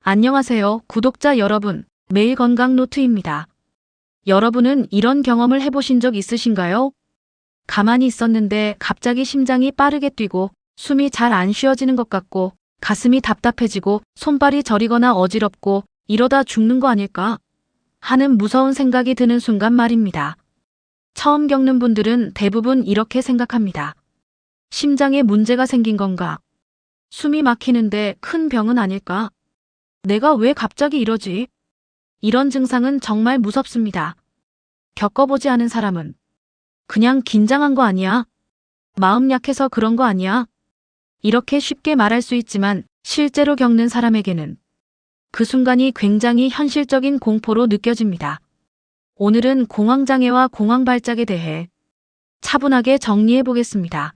안녕하세요, 구독자 여러분. 매일 건강 노트입니다. 여러분은 이런 경험을 해보신 적 있으신가요? 가만히 있었는데 갑자기 심장이 빠르게 뛰고 숨이 잘 안 쉬어지는 것 같고 가슴이 답답해지고 손발이 저리거나 어지럽고 이러다 죽는 거 아닐까 하는 무서운 생각이 드는 순간 말입니다. 처음 겪는 분들은 대부분 이렇게 생각합니다. 심장에 문제가 생긴 건가? 숨이 막히는데 큰 병은 아닐까? 내가 왜 갑자기 이러지? 이런 증상은 정말 무섭습니다. 겪어보지 않은 사람은 그냥 긴장한 거 아니야? 마음 약해서 그런 거 아니야? 이렇게 쉽게 말할 수 있지만 실제로 겪는 사람에게는 그 순간이 굉장히 현실적인 공포로 느껴집니다. 오늘은 공황장애와 공황발작에 대해 차분하게 정리해 보겠습니다.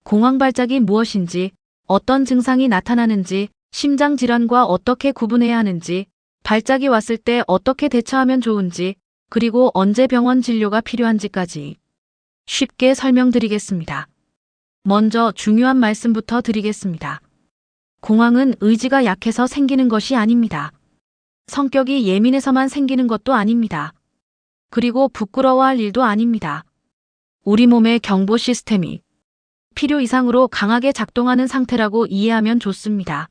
공황발작이 무엇인지, 어떤 증상이 나타나는지, 심장질환과 어떻게 구분해야 하는지, 발작이 왔을 때 어떻게 대처하면 좋은지, 그리고 언제 병원 진료가 필요한지까지 쉽게 설명드리겠습니다. 먼저 중요한 말씀부터 드리겠습니다. 공황은 의지가 약해서 생기는 것이 아닙니다. 성격이 예민해서만 생기는 것도 아닙니다. 그리고 부끄러워할 일도 아닙니다. 우리 몸의 경보 시스템이 필요 이상으로 강하게 작동하는 상태라고 이해하면 좋습니다.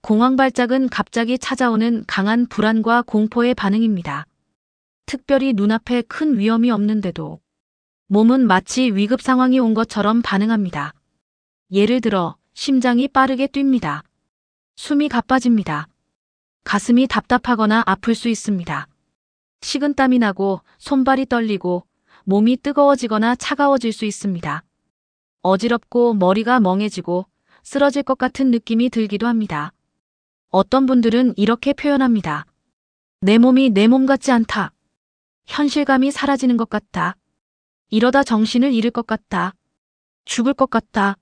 공황발작은 갑자기 찾아오는 강한 불안과 공포의 반응입니다. 특별히 눈앞에 큰 위험이 없는데도 몸은 마치 위급 상황이 온 것처럼 반응합니다. 예를 들어 심장이 빠르게 뜁니다. 숨이 가빠집니다. 가슴이 답답하거나 아플 수 있습니다. 식은땀이 나고 손발이 떨리고 몸이 뜨거워지거나 차가워질 수 있습니다. 어지럽고 머리가 멍해지고 쓰러질 것 같은 느낌이 들기도 합니다. 어떤 분들은 이렇게 표현합니다. 내 몸이 내 몸 같지 않다. 현실감이 사라지는 것 같다. 이러다 정신을 잃을 것 같다. 죽을 것 같다.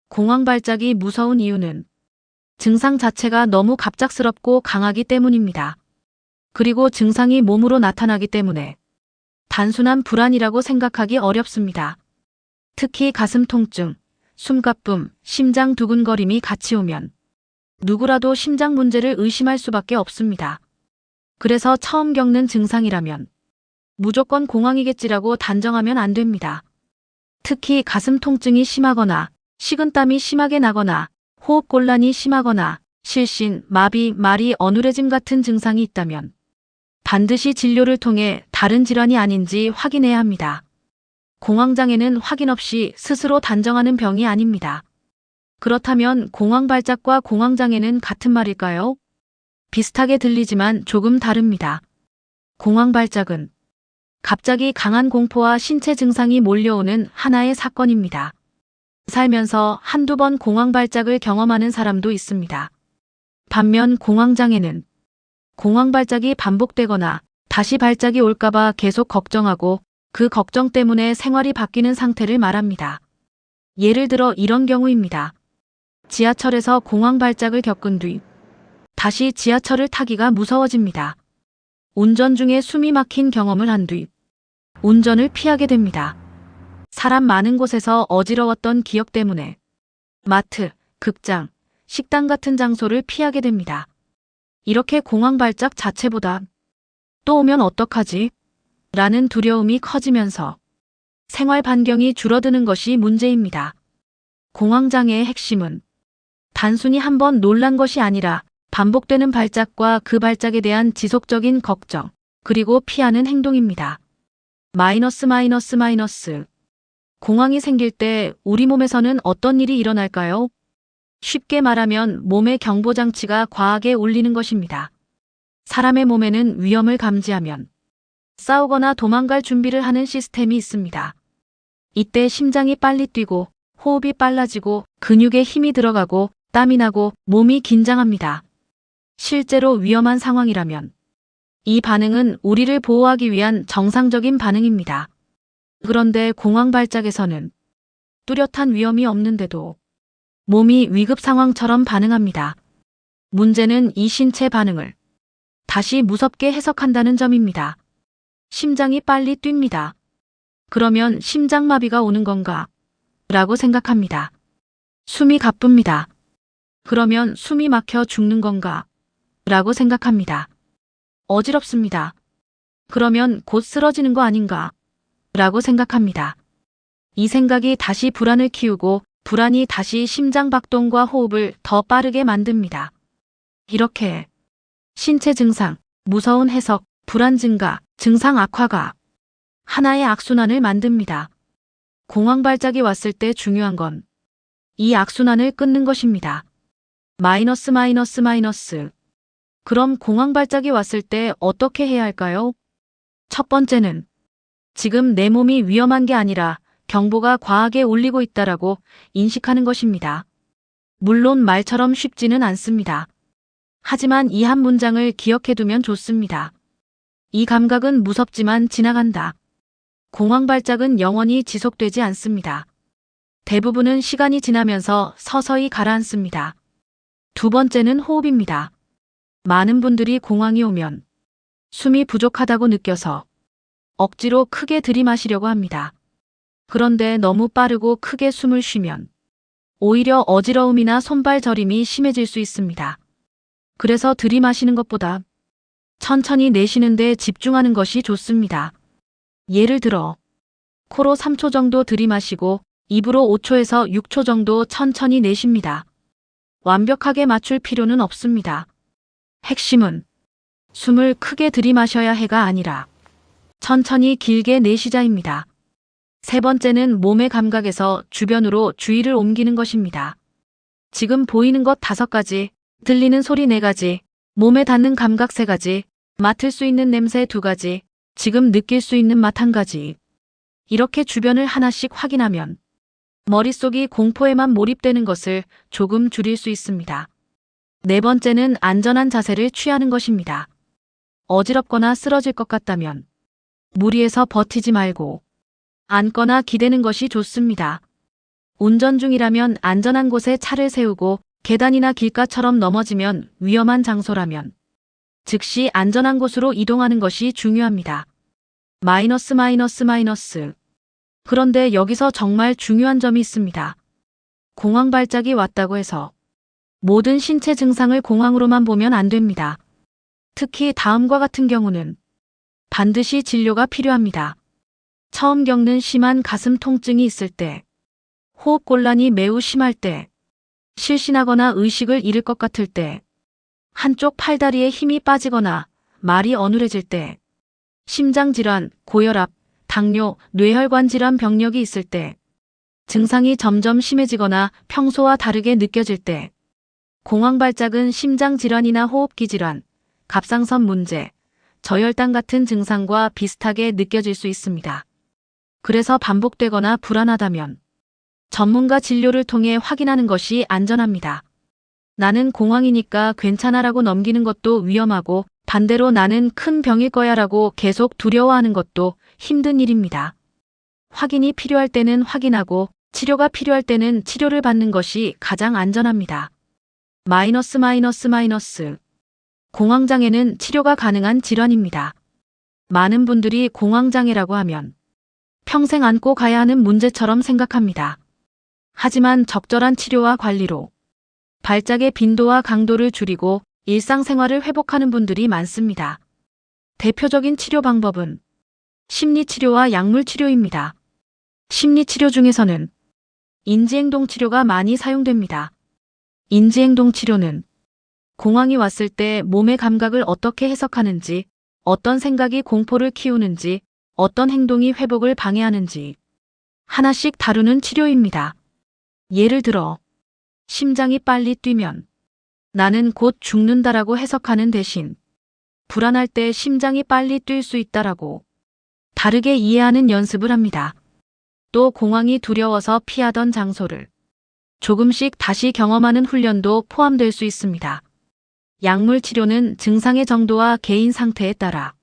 공황발작이 무서운 이유는 증상 자체가 너무 갑작스럽고 강하기 때문입니다. 그리고 증상이 몸으로 나타나기 때문에 단순한 불안이라고 생각하기 어렵습니다. 특히 가슴 통증, 숨가쁨, 심장 두근거림이 같이 오면 누구라도 심장 문제를 의심할 수밖에 없습니다. 그래서 처음 겪는 증상이라면 무조건 공황이겠지라고 단정하면 안 됩니다. 특히 가슴 통증이 심하거나 식은땀이 심하게 나거나 호흡곤란이 심하거나 실신, 마비, 말이 어눌해짐 같은 증상이 있다면 반드시 진료를 통해 다른 질환이 아닌지 확인해야 합니다. 공황장애는 확인 없이 스스로 단정하는 병이 아닙니다. 그렇다면 공황발작과 공황장애는 같은 말일까요? 비슷하게 들리지만 조금 다릅니다. 공황발작은 갑자기 강한 공포와 신체 증상이 몰려오는 하나의 사건입니다. 살면서 한두 번 공황발작을 경험하는 사람도 있습니다. 반면 공황장애는 공황발작이 반복되거나 다시 발작이 올까봐 계속 걱정하고 그 걱정 때문에 생활이 바뀌는 상태를 말합니다. 예를 들어 이런 경우입니다. 지하철에서 공황발작을 겪은 뒤 다시 지하철을 타기가 무서워집니다. 운전 중에 숨이 막힌 경험을 한 뒤 운전을 피하게 됩니다. 사람 많은 곳에서 어지러웠던 기억 때문에 마트, 극장, 식당 같은 장소를 피하게 됩니다. 이렇게 공황발작 자체보다 또 오면 어떡하지? 라는 두려움이 커지면서 생활 반경이 줄어드는 것이 문제입니다. 공황장애의 핵심은 단순히 한 번 놀란 것이 아니라 반복되는 발작과 그 발작에 대한 지속적인 걱정, 그리고 피하는 행동입니다. 마이너스. 공황이 생길 때 우리 몸에서는 어떤 일이 일어날까요? 쉽게 말하면 몸의 경보장치가 과하게 울리는 것입니다. 사람의 몸에는 위험을 감지하면 싸우거나 도망갈 준비를 하는 시스템이 있습니다. 이때 심장이 빨리 뛰고 호흡이 빨라지고 근육에 힘이 들어가고 땀이 나고 몸이 긴장합니다. 실제로 위험한 상황이라면 이 반응은 우리를 보호하기 위한 정상적인 반응입니다. 그런데 공황발작에서는 뚜렷한 위험이 없는데도 몸이 위급 상황처럼 반응합니다. 문제는 이 신체 반응을 다시 무섭게 해석한다는 점입니다. 심장이 빨리 뜁니다. 그러면 심장마비가 오는 건가? 라고 생각합니다. 숨이 가쁩니다. 그러면 숨이 막혀 죽는 건가? 라고 생각합니다. 어지럽습니다. 그러면 곧 쓰러지는 거 아닌가? 라고 생각합니다. 이 생각이 다시 불안을 키우고 불안이 다시 심장박동과 호흡을 더 빠르게 만듭니다. 이렇게 신체 증상, 무서운 해석, 불안 증가, 증상 악화가 하나의 악순환을 만듭니다. 공황 발작이 왔을 때 중요한 건 이 악순환을 끊는 것입니다. 마이너스 마이너스 마이너스. 그럼 공황 발작이 왔을 때 어떻게 해야 할까요? 첫 번째는 지금 내 몸이 위험한 게 아니라 경보가 과하게 울리고 있다라고 인식하는 것입니다. 물론 말처럼 쉽지는 않습니다. 하지만 이 한 문장을 기억해두면 좋습니다. 이 감각은 무섭지만 지나간다. 공황 발작은 영원히 지속되지 않습니다. 대부분은 시간이 지나면서 서서히 가라앉습니다. 두 번째는 호흡입니다. 많은 분들이 공황이 오면 숨이 부족하다고 느껴서 억지로 크게 들이마시려고 합니다. 그런데 너무 빠르고 크게 숨을 쉬면 오히려 어지러움이나 손발 저림이 심해질 수 있습니다. 그래서 들이마시는 것보다 천천히 내쉬는 데 집중하는 것이 좋습니다. 예를 들어 코로 3초 정도 들이마시고 입으로 5초에서 6초 정도 천천히 내쉽니다. 완벽하게 맞출 필요는 없습니다. 핵심은 숨을 크게 들이마셔야 해가 아니라 천천히 길게 내쉬자입니다. 세 번째는 몸의 감각에서 주변으로 주의를 옮기는 것입니다. 지금 보이는 것 5가지, 들리는 소리 4가지, 몸에 닿는 감각 3가지, 맡을 수 있는 냄새 2가지, 지금 느낄 수 있는 맛 1가지. 이렇게 주변을 하나씩 확인하면 머릿속이 공포에만 몰입되는 것을 조금 줄일 수 있습니다. 네 번째는 안전한 자세를 취하는 것입니다. 어지럽거나 쓰러질 것 같다면 무리해서 버티지 말고 앉거나 기대는 것이 좋습니다. 운전 중이라면 안전한 곳에 차를 세우고 계단이나 길가처럼 넘어지면 위험한 장소라면 즉시 안전한 곳으로 이동하는 것이 중요합니다. 마이너스 마이너스 마이너스. 그런데 여기서 정말 중요한 점이 있습니다. 공황 발작이 왔다고 해서 모든 신체 증상을 공황으로만 보면 안 됩니다. 특히 다음과 같은 경우는 반드시 진료가 필요합니다. 처음 겪는 심한 가슴 통증이 있을 때, 호흡곤란이 매우 심할 때, 실신하거나 의식을 잃을 것 같을 때, 한쪽 팔다리에 힘이 빠지거나 말이 어눌해질 때, 심장질환, 고혈압, 당뇨, 뇌혈관 질환 병력이 있을 때, 증상이 점점 심해지거나 평소와 다르게 느껴질 때, 공황 발작은 심장질환이나 호흡기 질환, 갑상선 문제, 저혈당 같은 증상과 비슷하게 느껴질 수 있습니다. 그래서 반복되거나 불안하다면 전문가 진료를 통해 확인하는 것이 안전합니다. 나는 공황이니까 괜찮아라고 넘기는 것도 위험하고 반대로 나는 큰 병일 거야라고 계속 두려워하는 것도 힘든 일입니다. 확인이 필요할 때는 확인하고 치료가 필요할 때는 치료를 받는 것이 가장 안전합니다. 마이너스 마이너스 마이너스. 공황장애는 치료가 가능한 질환입니다. 많은 분들이 공황장애라고 하면 평생 안고 가야 하는 문제처럼 생각합니다. 하지만 적절한 치료와 관리로 발작의 빈도와 강도를 줄이고 일상생활을 회복하는 분들이 많습니다. 대표적인 치료 방법은 심리치료와 약물치료입니다. 심리치료 중에서는 인지행동치료가 많이 사용됩니다. 인지행동치료는 공황이 왔을 때 몸의 감각을 어떻게 해석하는지, 어떤 생각이 공포를 키우는지, 어떤 행동이 회복을 방해하는지 하나씩 다루는 치료입니다. 예를 들어 심장이 빨리 뛰면 나는 곧 죽는다라고 해석하는 대신 불안할 때 심장이 빨리 뛸 수 있다라고 다르게 이해하는 연습을 합니다. 또 공황이 두려워서 피하던 장소를 조금씩 다시 경험하는 훈련도 포함될 수 있습니다. 약물 치료는 증상의 정도와 개인 상태에 따라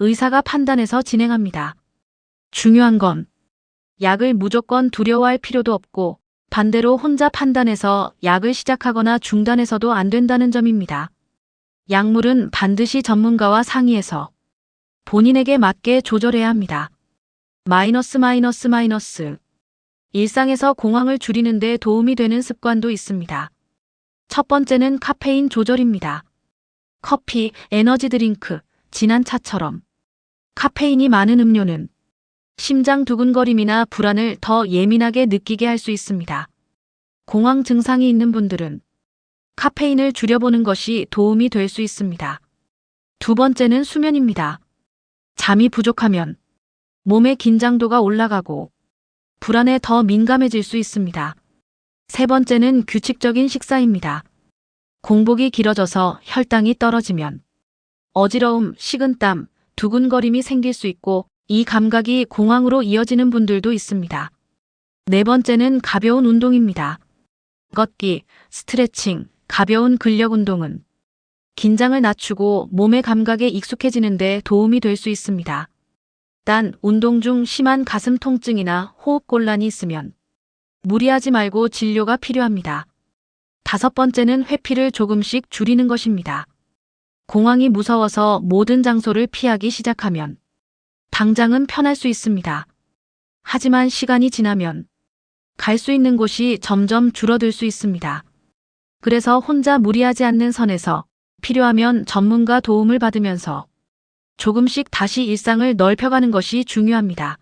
의사가 판단해서 진행합니다. 중요한 건 약을 무조건 두려워할 필요도 없고 반대로 혼자 판단해서 약을 시작하거나 중단해서도 안 된다는 점입니다. 약물은 반드시 전문가와 상의해서 본인에게 맞게 조절해야 합니다. 마이너스 마이너스 마이너스. 일상에서 공황을 줄이는 데 도움이 되는 습관도 있습니다. 첫 번째는 카페인 조절입니다. 커피, 에너지 드링크, 진한 차처럼 카페인이 많은 음료는 심장 두근거림이나 불안을 더 예민하게 느끼게 할 수 있습니다. 공황 증상이 있는 분들은 카페인을 줄여보는 것이 도움이 될 수 있습니다. 두 번째는 수면입니다. 잠이 부족하면 몸의 긴장도가 올라가고 불안에 더 민감해질 수 있습니다. 세 번째는 규칙적인 식사입니다. 공복이 길어져서 혈당이 떨어지면 어지러움, 식은땀, 두근거림이 생길 수 있고 이 감각이 공황으로 이어지는 분들도 있습니다. 네 번째는 가벼운 운동입니다. 걷기, 스트레칭, 가벼운 근력 운동은 긴장을 낮추고 몸의 감각에 익숙해지는 데 도움이 될 수 있습니다. 단, 운동 중 심한 가슴 통증이나 호흡곤란이 있으면 무리하지 말고 진료가 필요합니다. 다섯 번째는 회피를 조금씩 줄이는 것입니다. 공황이 무서워서 모든 장소를 피하기 시작하면 당장은 편할 수 있습니다. 하지만 시간이 지나면 갈 수 있는 곳이 점점 줄어들 수 있습니다. 그래서 혼자 무리하지 않는 선에서 필요하면 전문가 도움을 받으면서 조금씩 다시 일상을 넓혀가는 것이 중요합니다.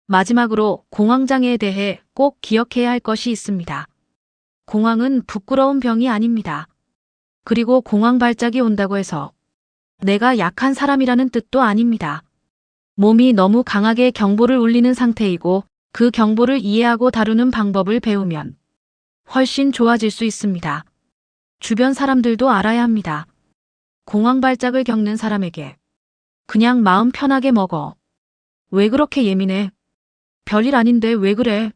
마지막으로 공황장애에 대해 꼭 기억해야 할 것이 있습니다. 공황은 부끄러운 병이 아닙니다. 그리고 공황 발작이 온다고 해서 내가 약한 사람이라는 뜻도 아닙니다. 몸이 너무 강하게 경보를 울리는 상태이고 그 경보를 이해하고 다루는 방법을 배우면 훨씬 좋아질 수 있습니다. 주변 사람들도 알아야 합니다. 공황 발작을 겪는 사람에게 그냥 마음 편하게 먹어. 왜 그렇게 예민해? 별일 아닌데 왜 그래?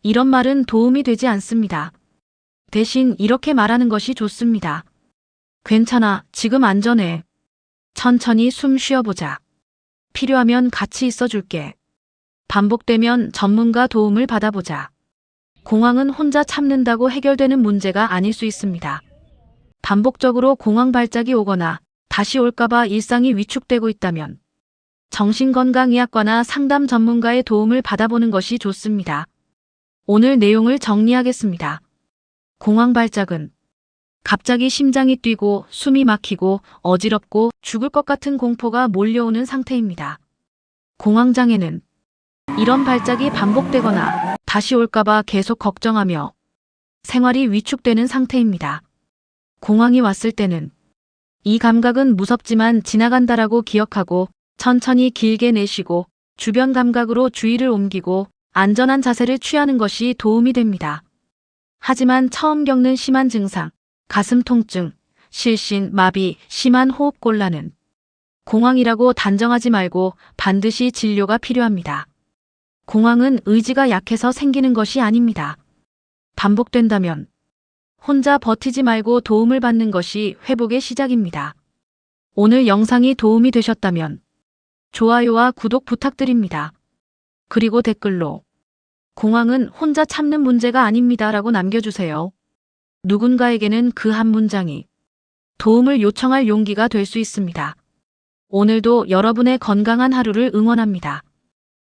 이런 말은 도움이 되지 않습니다. 대신 이렇게 말하는 것이 좋습니다. 괜찮아, 지금 안전해. 천천히 숨 쉬어보자. 필요하면 같이 있어줄게. 반복되면 전문가 도움을 받아보자. 공황은 혼자 참는다고 해결되는 문제가 아닐 수 있습니다. 반복적으로 공황 발작이 오거나 다시 올까봐 일상이 위축되고 있다면 정신건강의학과나 상담 전문가의 도움을 받아보는 것이 좋습니다. 오늘 내용을 정리하겠습니다. 공황 발작은 갑자기 심장이 뛰고 숨이 막히고 어지럽고 죽을 것 같은 공포가 몰려오는 상태입니다. 공황장애는 이런 발작이 반복되거나 다시 올까봐 계속 걱정하며 생활이 위축되는 상태입니다. 공황이 왔을 때는 이 감각은 무섭지만 지나간다라고 기억하고 천천히 길게 내쉬고 주변 감각으로 주의를 옮기고 안전한 자세를 취하는 것이 도움이 됩니다. 하지만 처음 겪는 심한 증상, 가슴 통증, 실신, 마비, 심한 호흡곤란은 공황이라고 단정하지 말고 반드시 진료가 필요합니다. 공황은 의지가 약해서 생기는 것이 아닙니다. 반복된다면 혼자 버티지 말고 도움을 받는 것이 회복의 시작입니다. 오늘 영상이 도움이 되셨다면 좋아요와 구독 부탁드립니다. 그리고 댓글로 공황은 혼자 참는 문제가 아닙니다 라고 남겨주세요. 누군가에게는 그 한 문장이 도움을 요청할 용기가 될 수 있습니다. 오늘도 여러분의 건강한 하루를 응원합니다.